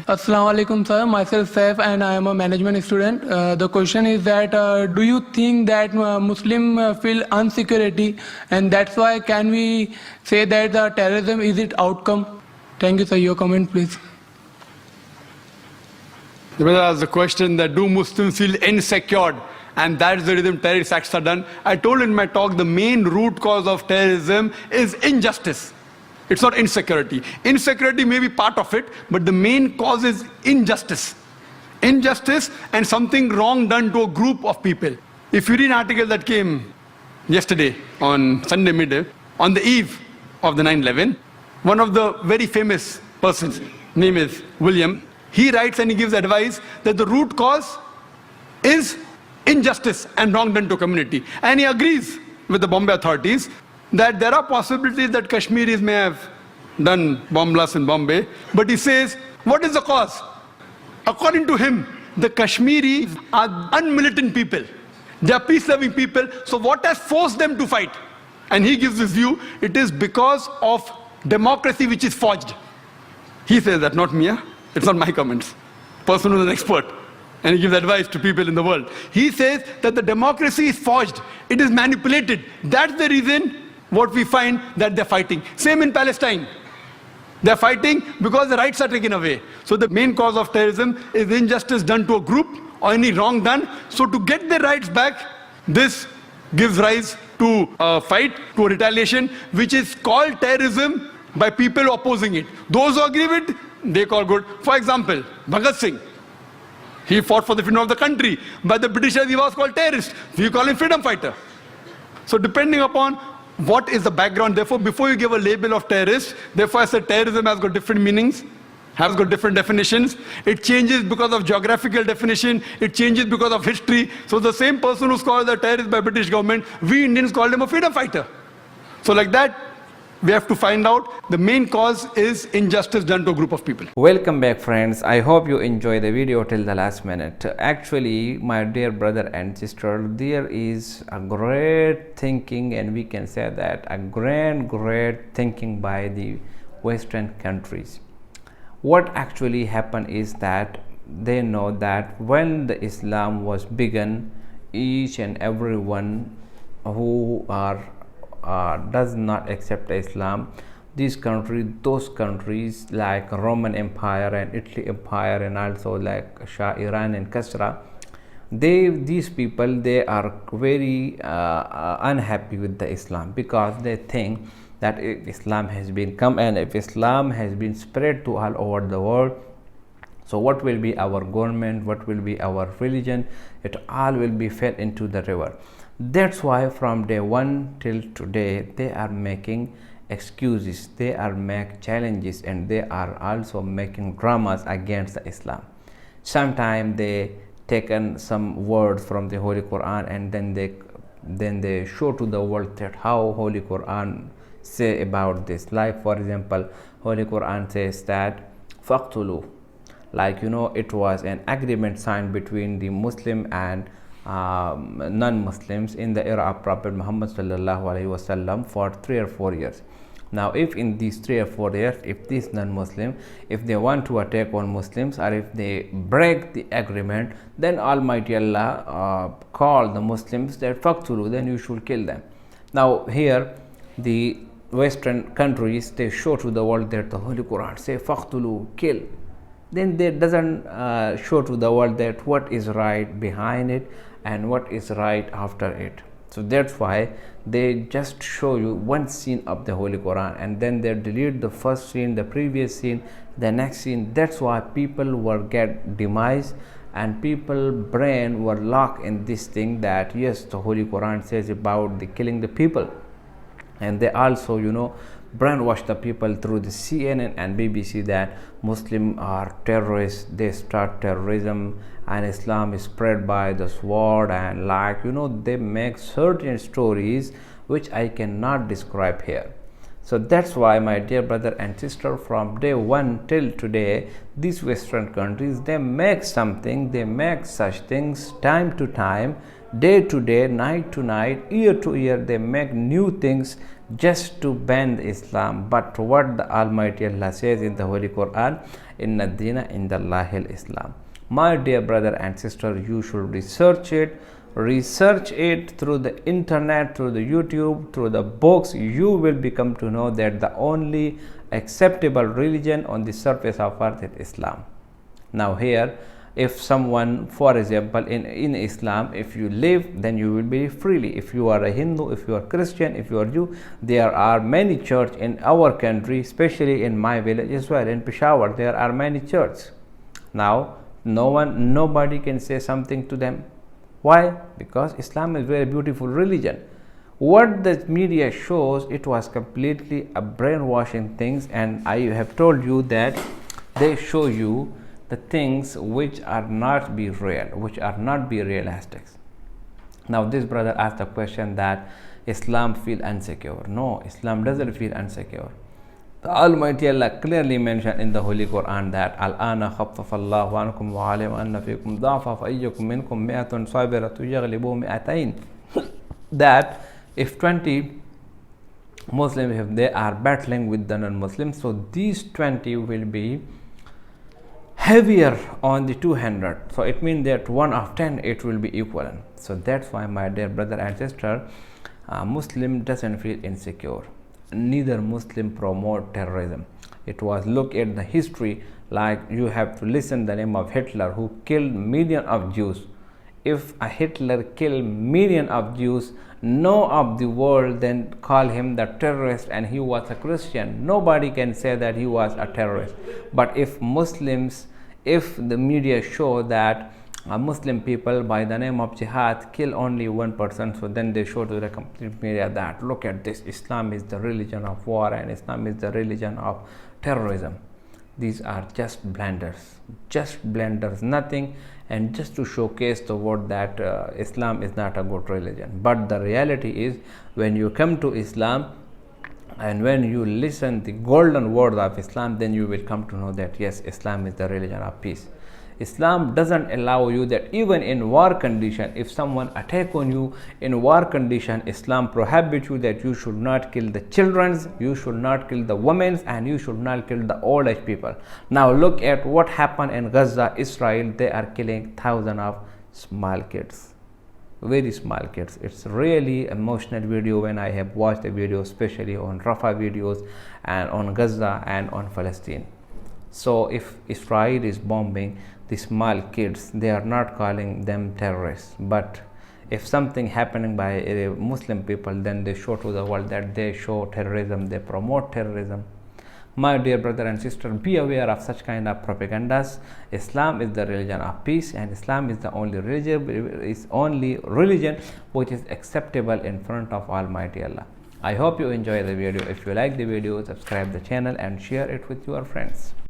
Assalamu alaikum, sir. Myself Saif, and I am a management student. The question is that do you think that Muslim feel insecurity, and that's why can we say that the terrorism is its outcome? Thank you, sir. Your comment, please. The brother asked the question that do Muslims feel insecure, and that's the reason terrorist acts are done. I told in my talk the main root cause of terrorism is injustice. It's not insecurity. Insecurity may be part of it, but the main cause is injustice. Injustice and something wrong done to a group of people. If you read an article that came yesterday on Sunday midday, on the eve of the 9/11, one of the very famous persons, name is William, he writes and he gives advice that the root cause is injustice and wrong done to community. And he agrees with the Bombay authorities that there are possibilities that Kashmiris may have done bomb blasts in Bombay. But he says, what is the cause? According to him, the Kashmiris are unmilitant people. They are peace-loving people. So what has forced them to fight? And he gives his view, it is because of democracy which is forged. He says that, not me. It's not my comments. Person who's an expert. And he gives advice to people in the world. He says that the democracy is forged. It is manipulated. That's the reason what we find that they're fighting. Same in Palestine. They're fighting because the rights are taken away. So the main cause of terrorism is injustice done to a group or any wrong done. So to get their rights back, this gives rise to a fight, to a retaliation, which is called terrorism by people opposing it. Those who agree with it, they call good. For example, Bhagat Singh. He fought for the freedom of the country. By the Britishers, he was called terrorist. We call him freedom fighter. So depending upon what is the background, therefore, before you give a label of terrorist, therefore I said terrorism has got different meanings, has got different definitions. It changes because of geographical definition. It changes because of history. So the same person who's called a terrorist by British government, we Indians called him a freedom fighter. So like that, we have to find out the main cause is injustice done to a group of people. Welcome back, friends. I hope you enjoy the video till the last minute. Actually, my dear brother and sister, there is a great thinking, and we can say that a great thinking by the Western countries. What actually happened is that they know that when the Islam was begun, each and everyone who does not accept Islam, those countries like Roman Empire and Italy Empire, and also like Shah Iran and Kasra, these people, they are very unhappy with the Islam, because they think that if Islam has been come and if Islam has been spread to all over the world, so what will be our government, what will be our religion? It all will be fell into the river. That's why from day one till today, they are making excuses, they are making challenges, and they are also making dramas against the Islam. Sometimes they taken some words from the Holy Quran, and then they show to the world that how Holy Quran say about this. Like for example, Holy Quran says that faqtulu, like it was an agreement signed between the Muslim and non-Muslims in the era of Prophet Muhammad sallallahu alaihi wasallam for 3 or 4 years. Now if in these 3 or 4 years, if these non-Muslim, if they want to attack on Muslims, or if they break the agreement, then Almighty Allah called the Muslims that faqtulu, then you should kill them. Now here the Western countries, they show to the world that the Holy Quran say faqtulu, kill. Then they doesn't show to the world that what is right behind it and what is right after it. So that's why they just show you one scene of the Holy Quran, and then they delete the first scene, the previous scene, the next scene. That's why people were get demised, and people brain were locked in this thing that yes, the Holy Quran says about the killing the people. And they also brainwash the people through the CNN and BBC that Muslims are terrorists, they start terrorism, and Islam is spread by the sword, and they make certain stories which I cannot describe here. So that's why, my dear brother and sister, from day one till today, these Western countries, they make something, they make such things time to time, day to day, night to night, year to year. They make new things just to ban Islam. But what the Almighty Allah says in the Holy Quran, Inna Dina Indallahi Islam. My dear brother and sister, you should research it through the internet, through the YouTube, through the books. You will become to know that the only acceptable religion on the surface of earth is Islam. Now here, if someone, for example, in Islam, if you live, then you will be freely. If you are a Hindu, if you are Christian, if you are Jew, there are many churches in our country, especially in my village as well, in Peshawar, there are many churches. Now, nobody can say something to them. Why? Because Islam is a very beautiful religion. What the media shows, it was completely a brainwashing things, and I have told you that they show you the things which are not be real, which are not be realistic. Now this brother asked the question that Islam feel insecure. No, Islam doesn't feel insecure. The Almighty Allah clearly mentioned in the Holy Quran that Al-ana khaffafa Allahu ankum wa alima anna fikum dha'fa fa ayyukum minkum mi'atun sabiratu yaghlibu mi'atayn. That if 20 Muslims, if they are battling with the non-Muslims, so these 20 will be heavier on the 200. So it means that 1 of 10 it will be equal. So that's why, my dear brother and sister, Muslim doesn't feel insecure. Neither Muslim promote terrorism. It was, look at the history, like you have to listen the name of Hitler, who killed millions of Jews. If a Hitler killed millions of Jews, no of the world then call him the terrorist, and he was a Christian. Nobody can say that he was a terrorist. But if Muslims, if the media show that Muslim people by the name of jihad kill only one person, so then they show to the complete media that look at this, Islam is the religion of war and Islam is the religion of terrorism. These are just blunders, nothing, and just to showcase the word that Islam is not a good religion. But the reality is, when you come to Islam and when you listen the golden word of Islam, then you will come to know that yes, Islam is the religion of peace. Islam doesn't allow you that even in war condition, if someone attack on you in war condition, Islam prohibits you that you should not kill the children, you should not kill the women, and you should not kill the old age people. Now look at what happened in Gaza, Israel. They are killing thousands of small kids, very small kids. It's really emotional video when I have watched the video, especially on Rafah videos and on Gaza and on Palestine. So if Israel is bombing the small kids, they are not calling them terrorists. But if something happening by Muslim people, then they show to the world that they show terrorism, they promote terrorism. My dear brother and sister, be aware of such kind of propagandas. Islam is the religion of peace, and Islam is the only religion which is acceptable in front of Almighty Allah. I hope you enjoy the video. If you like the video, subscribe the channel and share it with your friends.